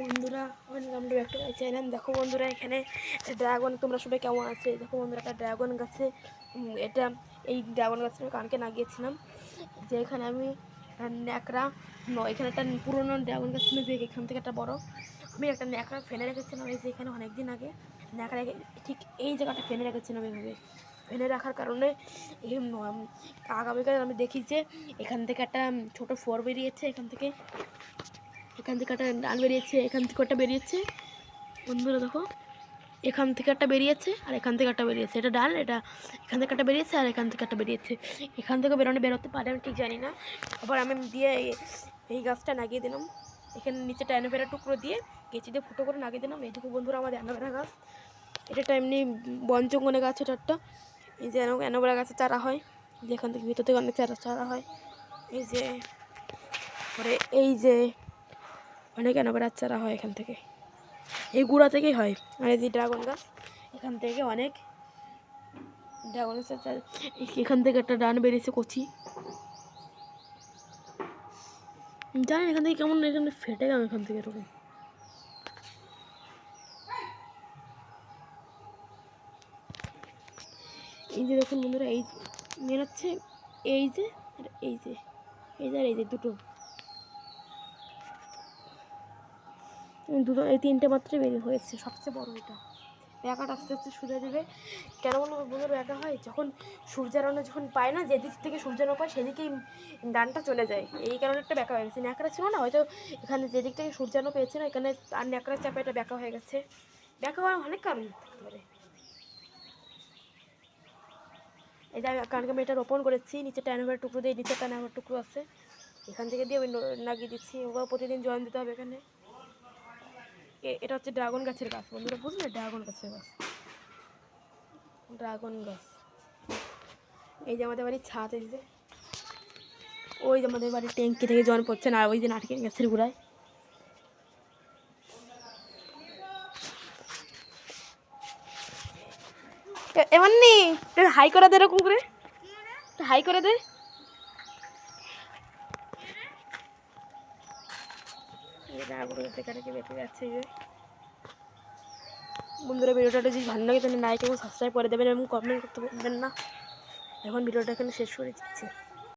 বন্ধুরা welcome to back to my channel. দেখো বন্ধুরা, এখানে ড্রাগন, তোমরা সবাই কেমন আছে? দেখো বন্ধুরা, একটা ড্রাগন গাছে এই ড্রাগন গাছটা আমি কালকে লাগিয়েছিলাম। যে এখানে আমি ন্যাকড়া এখানে একটা পুরোনো ড্রাগন গাছ ছিল, যে এখান থেকে একটা বড় আমি একটা ন্যাকড়া ফেলে রেখেছিলাম। এই যে এখানে অনেকদিন আগে ন্যাকড়া ঠিক এই জায়গাটা ফেলে রেখেছিলাম। এইভাবে ফেলে রাখার কারণে আগামীকাল আমি দেখি যে এখান থেকে একটা ছোট ফোর বেরিয়েছে, এখান থেকে একটা ডাল বেরিয়েছে, এখান থেকে একটা বেরিয়েছে। বন্ধুরা দেখো, এখান থেকে একটা বেরিয়েছে আর এখান থেকে একটা বেরিয়েছে। এটা ডাল, এটা এখান থেকে একটা বেরিয়েছে আর এখান থেকে একটা বেরিয়েছে। এখান থেকে বেরোতে পারে আমি ঠিক জানি না। আবার আমি দিয়ে এই গাছটা লাগিয়ে দিলাম। এখানে নিচেটা অ্যালোভেরা টুকরো দিয়ে কেচি দিয়ে ফুটো করে লাগিয়ে দিলাম। এইটুকু বন্ধুরা আমাদের অ্যালোভেরা গাছ। এটা একটা এমনি বনজঙ্গলে গাছ। এটা একটা এই যে অ্যালোভেরা গাছের চারা হয়, যেখান থেকে ভিতর থেকে অনেক চারা হয়। এই যে এই যে অনেক অ্যালোভেরার চারা হয় এখান থেকে, এই গুঁড়া থেকেই হয়। আর এই যে ড্রাগন গাছ, এখান থেকে অনেক ড্রাগন গাছের চারা। এখান থেকে একটা ডান বেরিয়েছে কচি, জানেন এখান থেকে কেমন এখানে ফেটে গেল এখান থেকে এরকম। এই যে দেখুন বন্ধুরা, এই মেন হচ্ছে এই যে আর এই যে আর এই যে দুটো এই তিনটে মাত্রই বেরিয়ে হয়েছে। সবচেয়ে বড় এটা ব্যাকাটা আস্তে আস্তে সূর্য দেবে। কেন বলবো বন্ধুরা, ব্যাকা হয় যখন সূর্যের আলো যখন পায় না, যেদিক থেকে সূর্যের আলো পায় সেদিকেই ডানটা চলে যায়। এই কারণে একটা ব্যাকা হয়ে গেছে। ন্যাকড়া ছিল না, হয়তো এখানে যেদিক থেকে সূর্যের আলো পেয়েছে না, এখানে আর ন্যাকড়ার চাপে এটা ব্যাকা হয়ে গেছে। ব্যাকা হওয়ার অনেক কারণ থাকতে পারে। এটা কারণ আমি এটা রোপণ করেছি, নিচে অ্যালোভেরা টুকরো দিয়ে, নিচে অ্যালোভেরা টুকরো আছে, এখান থেকে দিয়ে আমি লাগিয়ে দিচ্ছি। ওবার প্রতিদিন জল দিতে হবে এখানে। এটা হচ্ছে ড্রাগন গাছের গাছ বন্ধুরা, বুঝলে? ড্রাগন গাছের গাছ, ড্রাগন গাছ। এই যে আমাদের বাড়ির ছাদ, এই যে ওই যে আমাদের বাড়ির ট্যাঙ্কি থেকে জল পড়ছে না, ওই যে নারকেল গাছের গোড়ায়। এমন নি হাই করে দে, এরকম করে হাই করে দে। বেঁচে যাচ্ছে। যে বন্ধুরা, ভিডিওটা যদি ভালো লাগে তাহলে লাইক এবং সাবস্ক্রাইব করে দেবেন এবং কমেন্ট করতে পারবেন না। এখন ভিডিওটা এখানে শেষ করে দিচ্ছি।